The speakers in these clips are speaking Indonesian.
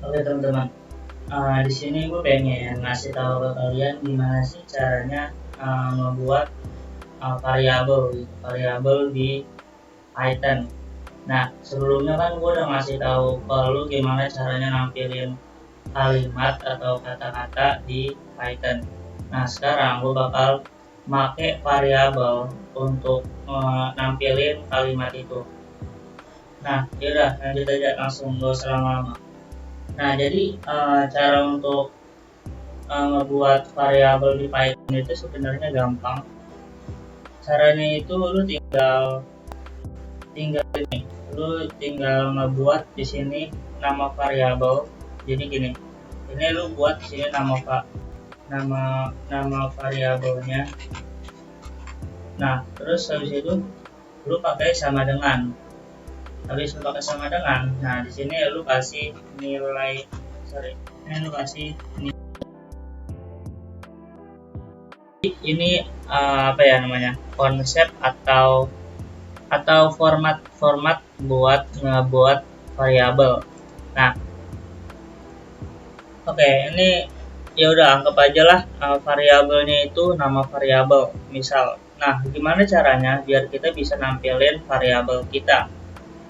Oke teman-teman, di sini gue pengen ngasih tahu ke kalian gimana sih caranya membuat variabel di Python. Nah, sebelumnya kan gue udah ngasih tahu ke lu gimana caranya nampilin kalimat atau kata-kata di Python. Nah, sekarang gue bakal make variabel untuk nampilin kalimat itu. Nah, yaudah lanjut aja langsung, gak usah lama-lama. Nah, jadi cara untuk ngebuat variabel di Python itu sebenarnya gampang. Caranya itu lu tinggal ngebuat di sini nama variabel. Jadi gini, ini lu buat di sini nama variabelnya. Nah, terus habis itu lu pakai sama dengan. Habis lu pakai sama dengan, nah di sini lu kasih nilai, ini lu kasih ini apa ya namanya, konsep atau format buat ngebuat variabel. Nah, oke, ini ya udah anggap aja lah variabelnya itu nama variabel misal. Nah, gimana caranya biar kita bisa nampilin variabel kita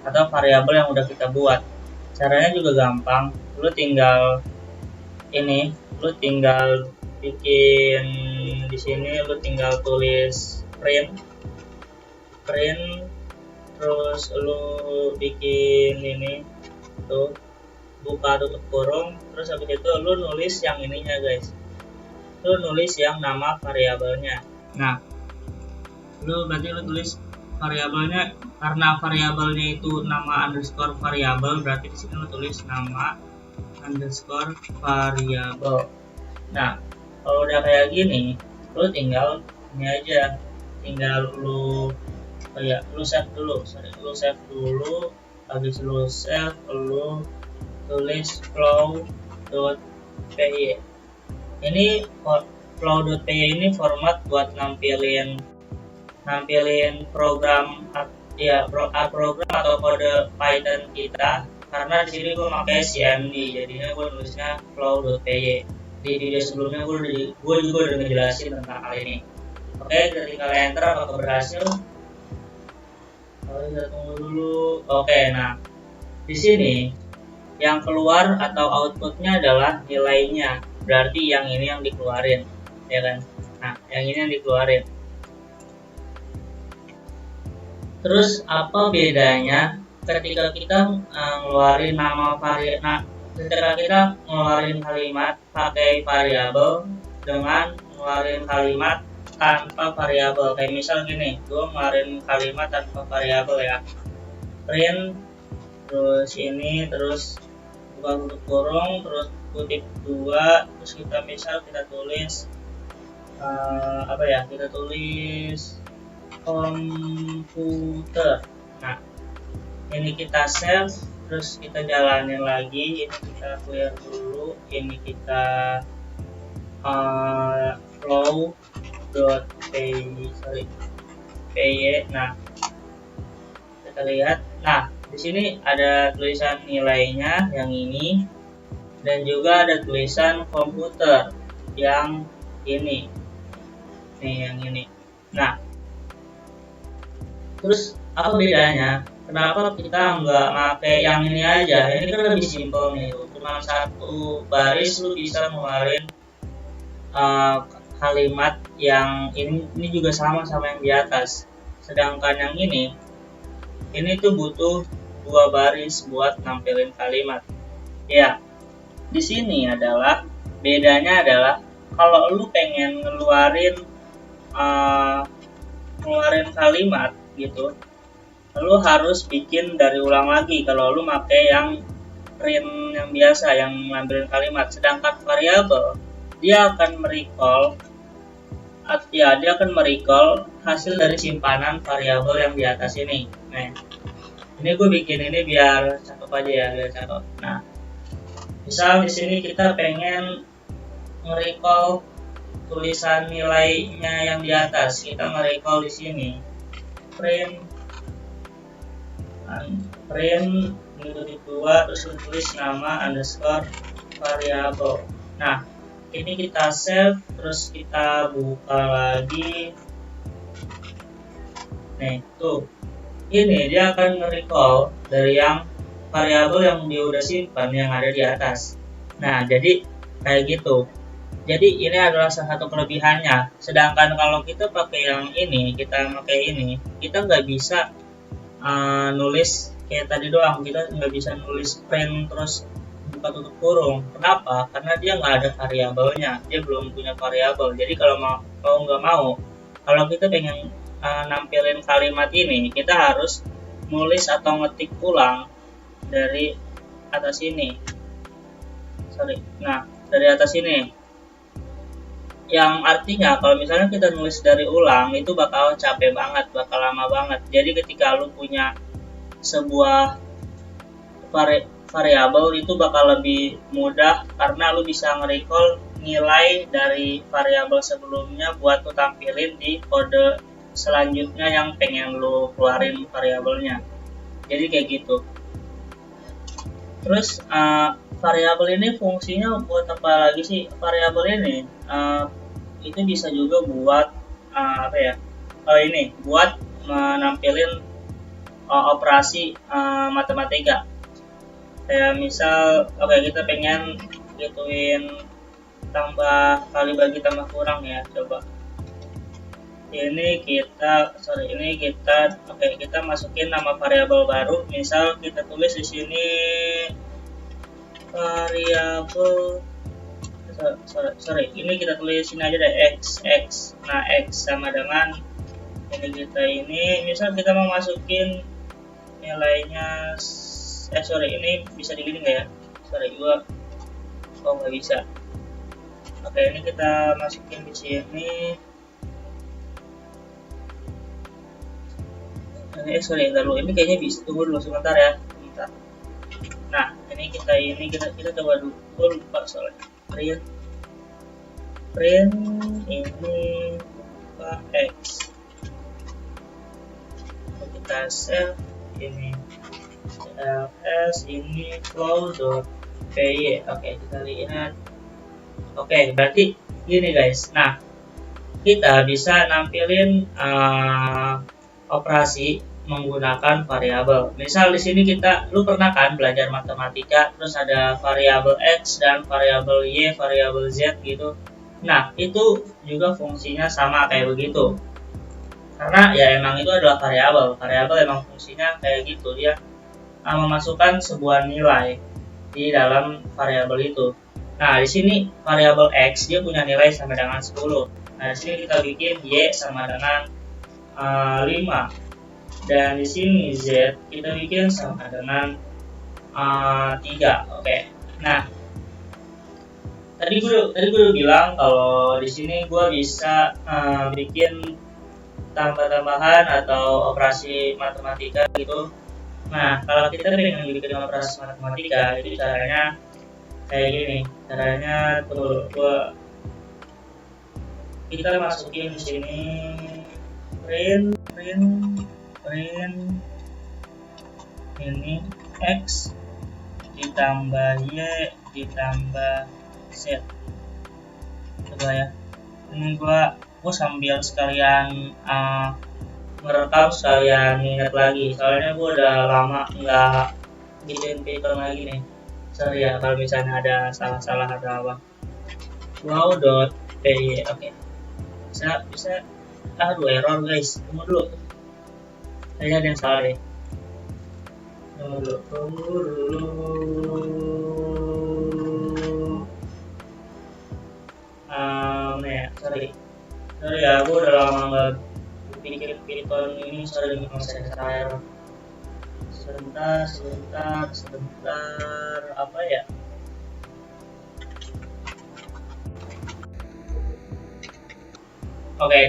atau variabel yang udah kita buat? Caranya juga gampang. Lu tinggal bikin di sini, lu tinggal tulis print, terus lu bikin ini tuh, buka tutup kurung, terus habis itu lu nulis yang ininya guys, lu nulis yang nama variabelnya. Nah, lu tulis variabelnya, karena variabelnya itu nama underscore variabel, berarti di sini lu tulis nama underscore variabel. Nah, kalau udah kayak gini, lu tinggal ini aja, tinggal lu save dulu, habis lu save, lu tulis flow.py. Ini flow.py ini format buat nampilin program program atau kode Python kita, karena di sini gue pakai CMD, jadinya gue nulisnya flow.py. Di video sebelumnya gue juga udah ngejelasin tentang hal ini. Oke, kita tinggal enter apakah berhasil. Kita tunggu dulu. Oke, nah di sini yang keluar atau outputnya adalah nilainya, berarti yang ini yang dikeluarin, ya kan? Nah, yang ini yang dikeluarin. Terus apa bedanya ketika kita ngeluarin ketika kita ngeluarin kalimat pakai variabel dengan ngeluarin kalimat tanpa variabel? Kayak misal gini, gue ngeluarin kalimat tanpa variabel ya, print, terus ini, terus buka tutup kurung, terus kutip 2, terus kita tulis kita tulis komputer. Nah, ini kita save, terus kita jalanin lagi, ini kita clear dulu, ini kita flow.py. Nah, kita lihat. Nah, di sini ada tulisan nilainya yang ini, dan juga ada tulisan komputer yang ini. Yang ini. Nah, terus apa bedanya? Kenapa kita nggak pakai yang ini aja? Ini kan lebih simpel nih, cuma satu baris lu bisa ngeluarin kalimat yang ini juga sama yang di atas. Sedangkan yang ini tuh butuh 2 baris buat nampilin kalimat. Ya, di sini bedanya adalah kalau lu pengen ngeluarin kalimat gitu, lu harus bikin dari ulang lagi kalau lu pakai yang print yang biasa yang ngambilin kalimat. Sedangkan variabel dia akan merecall hasil dari simpanan variabel yang di atas ini. Nah, ini gue bikin ini biar cakep aja ya, biar cakep. Nah, misal di sini kita pengen nge-recall tulisan nilainya yang di atas, kita nge-recall di sini print ini titik 2, terus kita tulis nama underscore variabel. Nah, ini kita save, terus kita buka lagi. Nih, tuh. Ini dia akan recall dari yang variabel yang dia udah simpan yang ada di atas. Nah, jadi kayak gitu. Jadi ini adalah salah satu kelebihannya. Sedangkan kalau kita pakai yang ini, kita pakai ini, kita nggak bisa nulis kayak tadi doang. Kita nggak bisa nulis print terus buka tutup kurung. Kenapa? Karena dia nggak ada variabelnya. Dia belum punya variabel. Jadi kalau nggak mau, kalau kita pengen nampilin kalimat ini, kita harus nulis atau ngetik ulang dari atas ini. Nah, dari atas ini. Yang artinya kalau misalnya kita nulis dari ulang itu bakal capek banget, bakal lama banget. Jadi ketika lu punya sebuah variabel itu bakal lebih mudah karena lu bisa nge-recall nilai dari variabel sebelumnya buat lu tampilin di kode selanjutnya yang pengen lu keluarin variabelnya. Jadi kayak gitu. Terus variabel ini fungsinya buat apa lagi sih? Variabel ini itu bisa juga buat ini buat menampilin operasi matematika. Kayak misal kita pengen gituin tambah kali bagi tambah kurang ya, coba. Ini kita masukin nama variabel baru. Misal kita tulis di sini variabel ini kita tulis sini aja deh x. Nah, x sama dengan ini misal kita mau masukin nilainya ini bisa digini nggak ya? Gua nggak bisa. Ini kita masukin di sini. Ini kayaknya bisa, tunggu dulu sebentar ya. Nah, ini kita coba dulu. Gue lupa soalnya. Print ini x. Kita save ini ls ini flow.py. Kita lihat. Berarti gini guys. Nah, kita bisa nampilin operasi menggunakan variabel. Misal di sini lu pernah kan belajar matematika, terus ada variabel x dan variabel y, variabel z gitu. Nah, itu juga fungsinya sama kayak begitu. Karena ya emang itu adalah variabel. Variabel emang fungsinya kayak gitu, dia memasukkan sebuah nilai di dalam variabel itu. Nah, di sini variabel x dia punya nilai sama dengan 10. Nah, di sini kita bikin y sama dengan 5. Dan di sini z kita bikin sama dengan 3. Nah, tadi gue bilang kalau di sini gue bisa bikin tambah-tambahan atau operasi matematika gitu. Nah, kalau kita pengen bikin operasi matematika itu caranya kayak gini. Caranya kita masukin di sini print ini x ditambah y ditambah z. Coba ya, ini gua sambil sekalian merekam sekalian ingat lagi, soalnya gua udah lama nggak bikin Python lagi nih. Sorry ya kalau misalnya ada salah-salah atau apa. Wow.py. Bisa error guys, tunggu dulu. Kayaknya ada yang salah deh. Tunggu dulu. Sorry ya, aku udah lama nggak bikin Python ini. Sorry masih ada error. Sebentar, apa ya?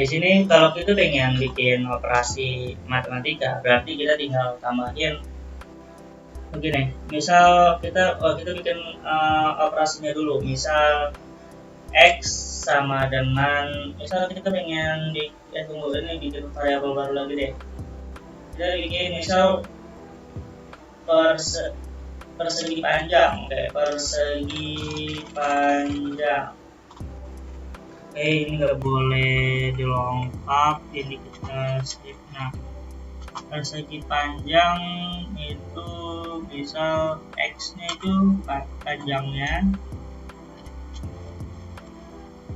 Di sini kalau kita pengen bikin operasi matematika, berarti kita tinggal tambahin begini. Misal kita bikin operasinya dulu. Misal x sama dengan, misal kita pengen bikin variabel baru lagi deh. Kita bikin misal persegi panjang. Oke, persegi panjang. Oke, ini nggak boleh dilengkap, ini kita skip. Nah, persegi panjang itu bisa X nya itu panjangnya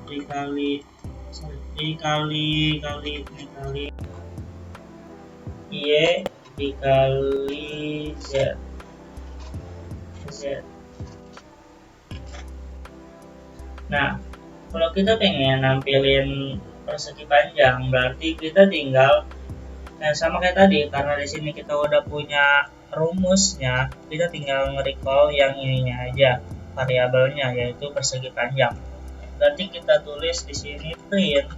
dikali Y dikali Z. Nah, kalau kita pengen nampilin persegi panjang, berarti kita tinggal sama kayak tadi, karena di sini kita udah punya rumusnya, kita tinggal nge-recall yang ininya aja, variabelnya, yaitu persegi panjang. Berarti kita tulis di sini print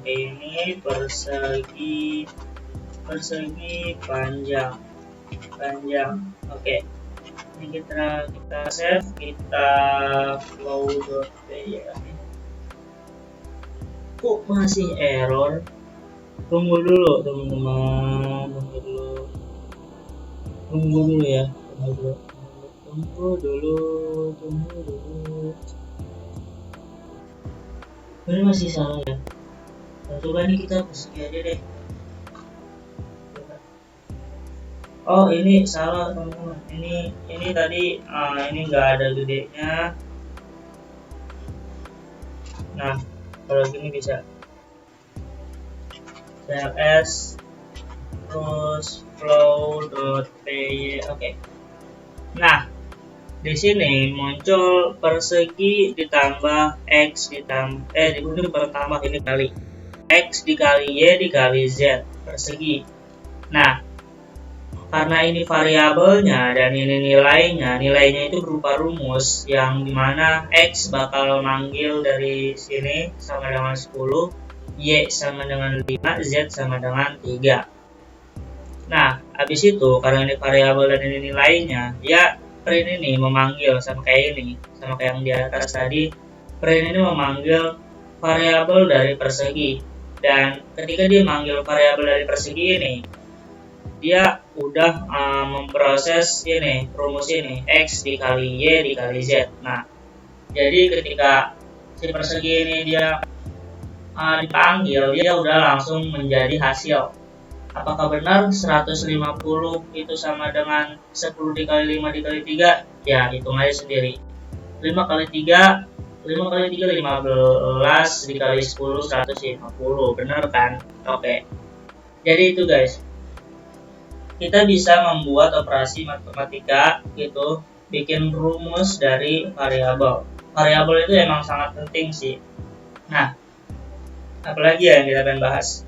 ini persegi panjang. Oke. Ini kita save, kita flow.py. Kok masih error? Tunggu dulu teman-teman, tunggu dulu ya, tunggu dulu. Ini masih salah ya. Coba ini kita persegi aja deh. Oh, ini salah teman-teman. Ini tadi ini nggak ada gedenya. Nah, kalau gini bisa cls terus flow.py. Oke. Nah, di sini muncul persegi ditambah X ditambah ini kali X dikali Y dikali Z persegi. Nah, karena ini variabelnya dan ini nilainya itu berupa rumus yang dimana X bakal manggil dari sini sama dengan 10, Y sama dengan 5, Z sama dengan 3. Nah, habis itu karena ini variabel dan ini nilainya, ya print ini memanggil sama kayak yang di atas tadi, print ini memanggil variabel dari persegi. Dan ketika dia manggil variabel dari persegi ini, dia udah memproses ini rumus ini X dikali Y dikali Z. Nah, jadi ketika si persegi ini dia dipanggil, dia udah langsung menjadi hasil. Apakah benar 150 itu sama dengan 10 dikali 5 dikali 3? Ya, hitung aja sendiri. 5 kali 3 15 dikali 10 150. Benar kan? Oke. Jadi itu guys, kita bisa membuat operasi matematika gitu, bikin rumus dari variabel. Variabel itu emang sangat penting sih. Nah, apalagi ya yang kita pengen bahas?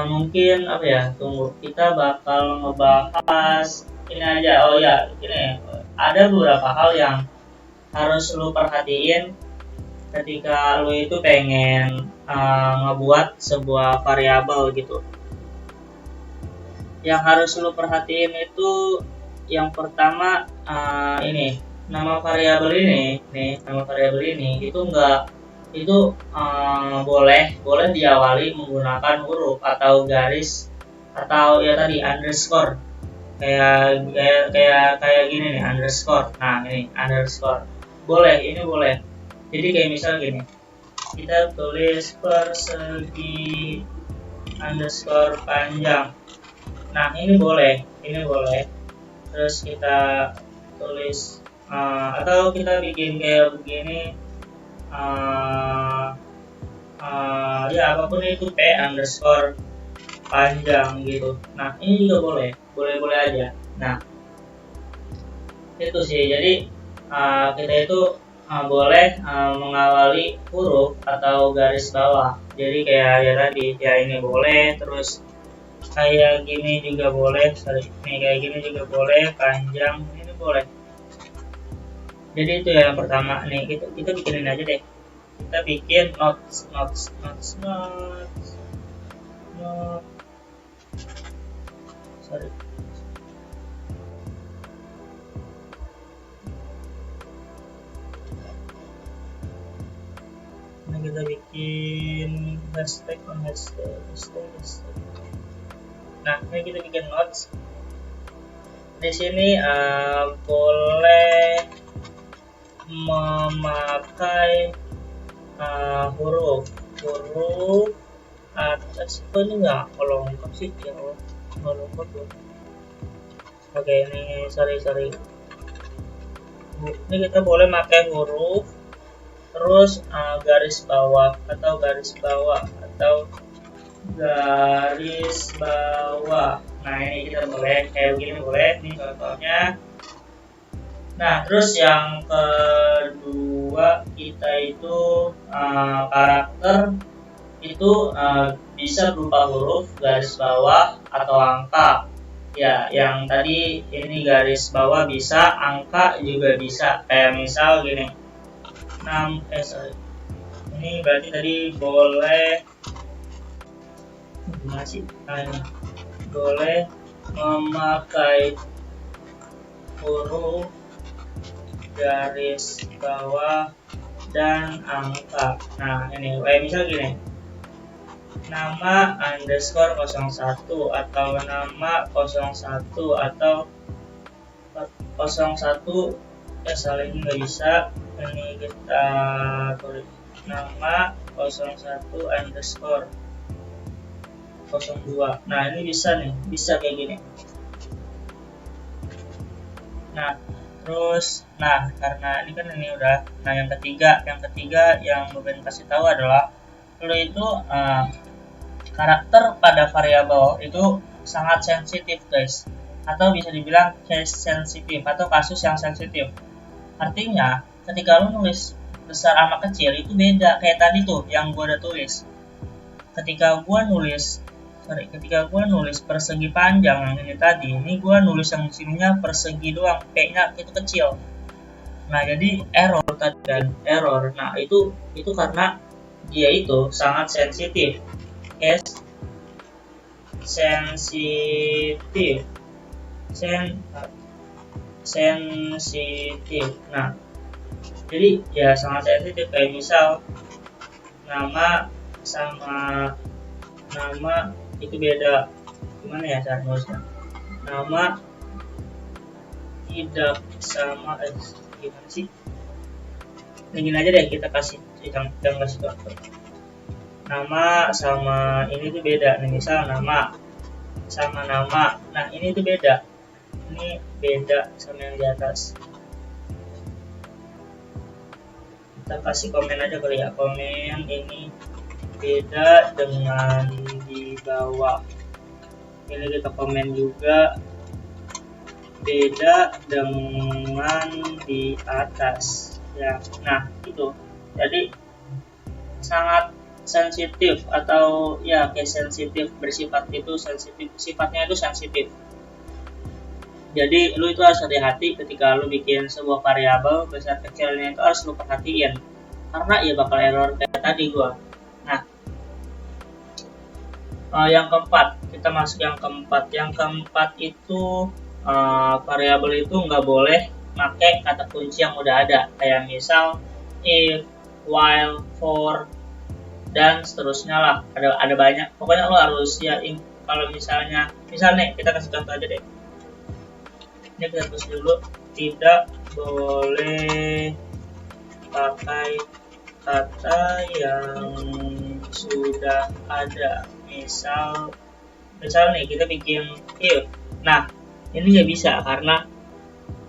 Mungkin apa ya? Tunggu, kita bakal ngebahas ini aja. Oh ya, ini ada beberapa hal yang harus lu perhatiin ketika lu itu pengen ngebuat sebuah variabel gitu. Yang harus lo perhatiin itu yang pertama ini nama variabel ini itu boleh diawali menggunakan huruf atau garis atau ya tadi underscore kayak gini nih underscore. Nah, ini underscore boleh jadi kayak misal gini, kita tulis persegi underscore panjang. Nah, ini boleh. Terus kita tulis atau kita bikin kayak begini, ya apapun itu p underscore panjang gitu. Nah, ini juga boleh aja. Nah, itu sih. Jadi kita itu boleh mengawali huruf atau garis bawah. Jadi kayak ya tadi, ya ini boleh, terus kayak gini juga boleh, kayak gini juga boleh, panjang ini boleh. Jadi itu ya yang pertama nih, kita bikinin aja deh. Kita bikin notes. Sorry. Nah, kita bikin hashtag. Nah, ini kita bikin notes. Di sini boleh memakai huruf atas. Ini nggak lengkap sih ya, nggak lengkap loh. Oke, ini sorry. Ini kita boleh pakai huruf, terus garis bawah atau garis bawah. Nah, ini kita boleh kayak begini, boleh. Ini contohnya. Nah, terus yang kedua kita itu karakter itu bisa berupa huruf, garis bawah, atau angka. Ya, yang tadi ini garis bawah bisa, angka juga bisa. Kayak misal gini. Ini berarti tadi boleh boleh memakai huruf, garis bawah, dan angka. Nah, ini kayak misal gini, nama underscore 01 atau nama 01 atau 01 saling nggak bisa. Ini kita tulis nama 01 underscore 02. Nah, ini bisa nih, bisa kayak gini. Nah, terus karena ini kan ini udah. Nah, yang ketiga yang Ruben kasih tahu adalah lo itu karakter pada variabel itu sangat sensitif, guys, atau bisa dibilang case sensitif atau kasus yang sensitif. Artinya ketika lo nulis besar sama kecil itu beda, kayak tadi tuh yang gua udah tulis. Ketika gua nulis persegi panjang yang ini tadi, ini gua nulis yang sininya persegi doang, P-nya itu kecil. Nah, jadi error tadi dan error. Nah, itu karena dia itu sangat sensitif. Sensitif. Nah, jadi ya sangat sensitif. Kayak misal nama sama nama itu beda. Gimana ya cara nulisnya? Nama tidak sama gimana sih? Begini aja deh, kita kasih contoh. Nama sama ini tuh beda. Nih, misal nama sama nama. Nah, ini tuh beda. Ini beda sama yang di atas. Kita kasih komen aja kali ya. Komen ini beda dengan di bawah. Ini kita komen juga beda dengan di atas ya. Nah, itu jadi sangat sensitif atau ya kayak sensitif, bersifat itu sensitif, sifatnya itu sensitif. Jadi lu itu harus hati-hati ketika lu bikin sebuah variabel besar kecilnya, itu harus lu perhatiin karena ya bakal error kayak tadi gua. Nah, yang keempat, kita masuk yang keempat. Yang keempat itu variabel itu nggak boleh pakai kata kunci yang udah ada, kayak misal if, while, for, dan seterusnya lah. Ada banyak. Pokoknya lo harus ya, kalau misalnya kita kasih contoh aja deh. Ini kita tulis dulu, tidak boleh pakai kata yang sudah ada. Misal nih kita bikin if. Nah, ini nggak bisa karena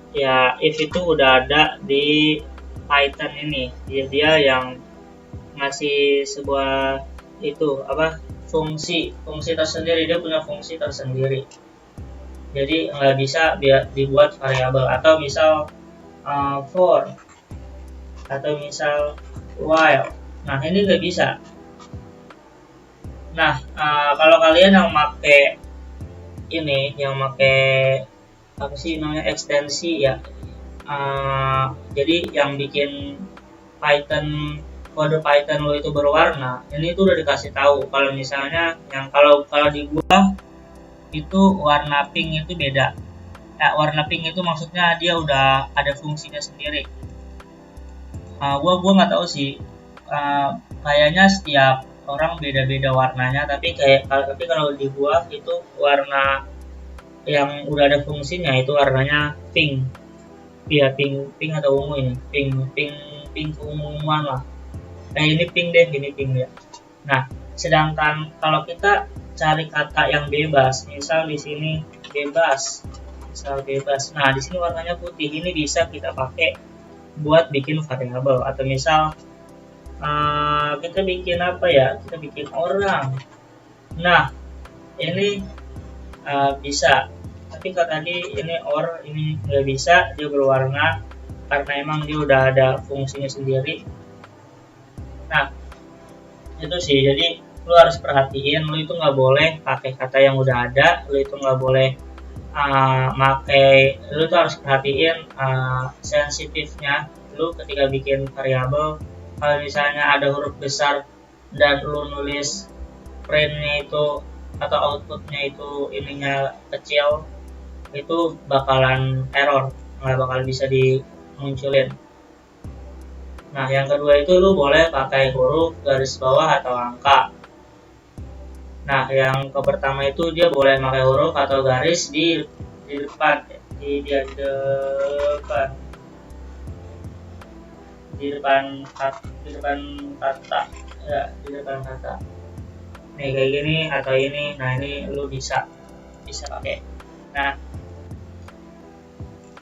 ya if itu udah ada di Python ini. Dia yang ngasih sebuah itu fungsi tersendiri, dia punya fungsi tersendiri. Jadi nggak bisa dibuat variabel. Atau misal for, atau misal while. Nah, ini nggak bisa. Nah, kalau kalian yang pakai ini, yang pakai apa sih namanya, ekstensi ya, jadi yang bikin kode Python lo itu berwarna, ini tuh udah dikasih tahu kalau misalnya yang kalau di gua itu warna pink itu beda. Warna pink itu maksudnya dia udah ada fungsinya sendiri. Gua nggak tahu sih, kayaknya setiap orang beda-beda warnanya, tapi kalau di gua itu warna yang udah ada fungsinya itu warnanya pink. Iya, pink atau ungu ini, pink keunguan lah. Ini pink deh, ini pink ya. Nah, sedangkan kalau kita cari kata yang bebas, misal di sini bebas, misal bebas. Nah, di sini warnanya putih. Ini bisa kita pakai buat bikin variabel, atau misal kita bikin apa ya? Kita bikin orang. Nah, ini bisa. Tapi kalau tadi ini nggak bisa, dia berwarna karena emang dia udah ada fungsinya sendiri. Nah, itu sih. Jadi lu harus perhatiin, lu itu nggak boleh pakai kata yang udah ada, lu itu nggak boleh lu tuh harus perhatiin sensitifnya lu ketika bikin variabel. Kalau misalnya ada huruf besar dan lu nulis printnya itu atau outputnya itu ininya kecil, itu bakalan error, nggak bakal bisa dimunculin. Nah, yang kedua itu lu boleh pakai huruf, garis bawah, atau angka. Nah, yang pertama itu dia boleh pakai huruf atau garis di depan, di depan kata ya, di depan kata. Nih kayak gini atau ini. Nah, ini lu bisa pakai. Nah,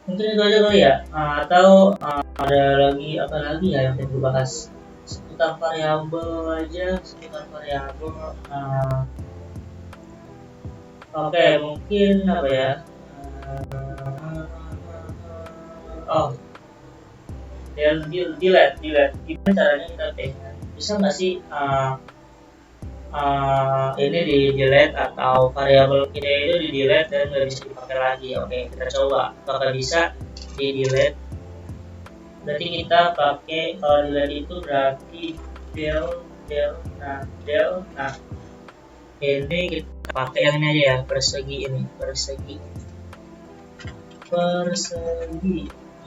mungkin itu aja kali ya. Atau ada lagi apa lagi ya yang kita bahas seputar variabel aja, seputar variabel. Oke, mungkin apa ya? Delete. Gimana caranya kita bisa nggak sih ini di delete atau variabel kita itu di delete dan nggak bisa dipakai lagi? Oke, kita coba. Apakah bisa di delete? Berarti kita pakai, kalau delete itu berarti del. Nah, ini kita pakai yang ini aja ya, persegi ini, persegi.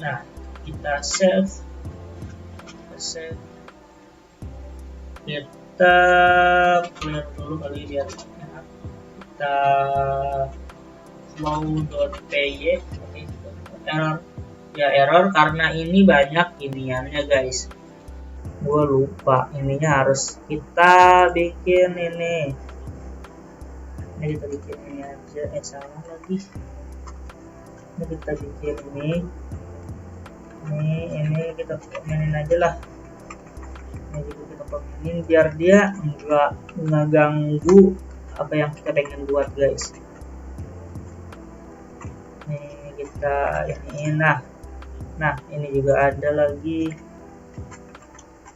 Nah, kita save. Kita clear dulu kali biar kita flow.py. Error karena ini banyak iniannya guys. Gue lupa ininya harus kita bikin ini kita bikin ini aja. Salah lagi. Ini kita bikin ini kita komenin aja lah. Ini juga kita komenin biar dia enggak ngeganggu apa yang kita pengen buat guys. Ini kita ini. Nah, ini juga ada lagi.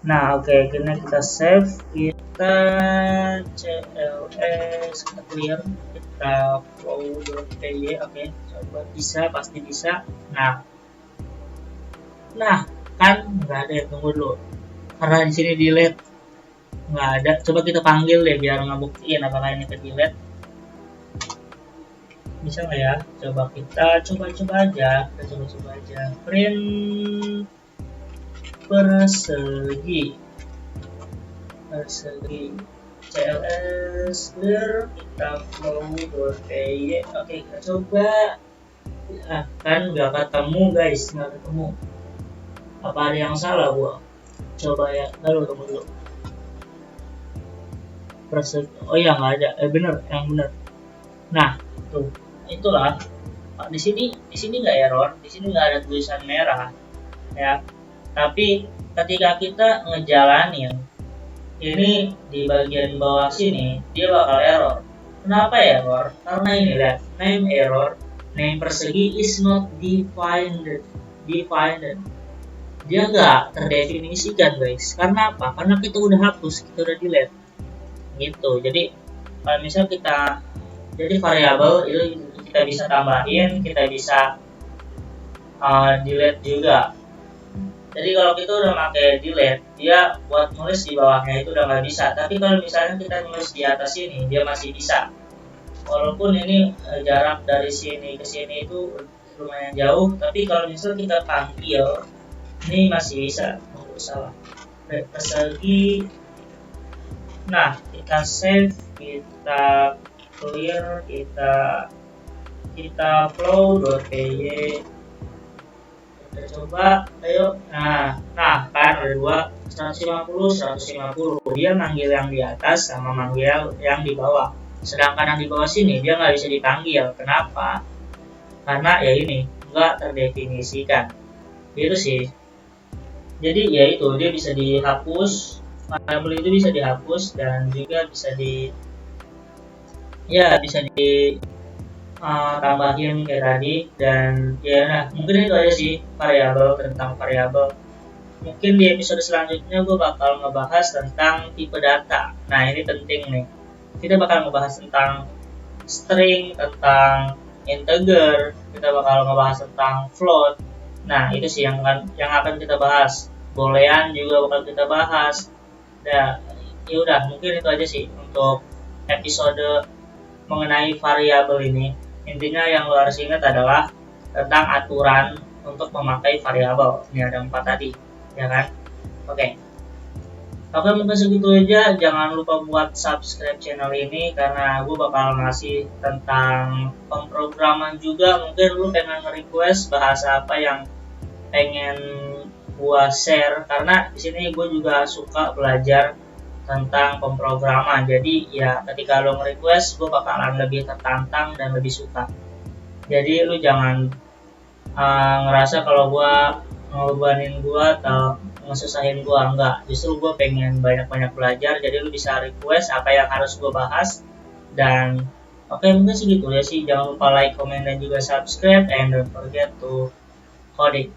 Nah, oke, kita save, kita cls, kita clear, kita flow.py. Oke, coba pasti bisa. Nah, kan nggak ada ya, tunggu dulu. Karena di sini delete nggak ada. Coba kita panggil deh biar ngebuktiin apakah ini ke delete. Bisa nggak ya? Coba aja. Print persegi cls clear, kita flow.py. Oke, kita coba. Kan nggak ketemu guys, apa ada yang salah gua? Coba ya, tunggu dulu. Persegi, oh ya nggak ada. Bener. Nah, tuh, itulah. Di sini nggak error, di sini nggak ada tulisan merah ya. Tapi ketika kita ngejalanin ini di bagian bawah sini, dia bakal error. Kenapa error? Karena ini lihat, name error, name persegi is not defined. Dia nggak terdefinisikan guys. Karena apa? Karena kita udah hapus, kita udah delete gitu. Jadi kalau misal kita jadi variabel itu kita bisa tambahin, kita bisa delete juga. Jadi kalau kita udah pakai delete, dia buat nulis di bawahnya itu udah nggak bisa. Tapi kalau misalnya kita nulis di atas ini, dia masih bisa. Walaupun ini jarak dari sini ke sini itu lumayan jauh, tapi kalau misalnya kita panggil, ini masih bisa. Salah. Persegi Nah, kita save, kita clear, kita flow.py, kita coba, ayo. Nah kan ada dua, 150 dia manggil yang di atas sama manggil yang di bawah, sedangkan yang di bawah sini dia nggak bisa dipanggil. Kenapa? Karena ya ini nggak terdefinisikan itu sih. Jadi ya itu, dia bisa dihapus, variabel itu bisa dihapus dan juga bisa tambahin kayak tadi. Dan ya nah, mungkin itu aja sih variabel, tentang variabel. Mungkin di episode selanjutnya gue bakal ngebahas tentang tipe data. Nah ini penting nih, kita bakal ngebahas tentang string, tentang integer, kita bakal ngebahas tentang float. Nah itu sih yang akan kita bahas. Boolean juga bakal kita bahas. Nah ya udah, mungkin itu aja sih untuk episode mengenai variabel ini. Intinya yang lo harus ingat adalah tentang aturan untuk memakai variabel. Ini ada 4 tadi, ya kan? Oke. Oke, mungkin segitu aja. Jangan lupa buat subscribe channel ini karena gue bakal ngasih tentang pemrograman juga. Mungkin lu pengen nge-request bahasa apa yang pengen gue share, karena di sini gue juga suka belajar tentang pemrograman. Jadi ya ketika lo nge-request, gue bakalan lebih tertantang dan lebih suka. Jadi lu jangan ngerasa kalau gue ngebebanin gue atau ngesusahin gue, enggak. Justru gue pengen banyak-banyak belajar, jadi lu bisa request apa yang harus gue bahas. Dan oke, mungkin segitu ya sih. Jangan lupa like, comment, dan juga subscribe, and don't forget to coding.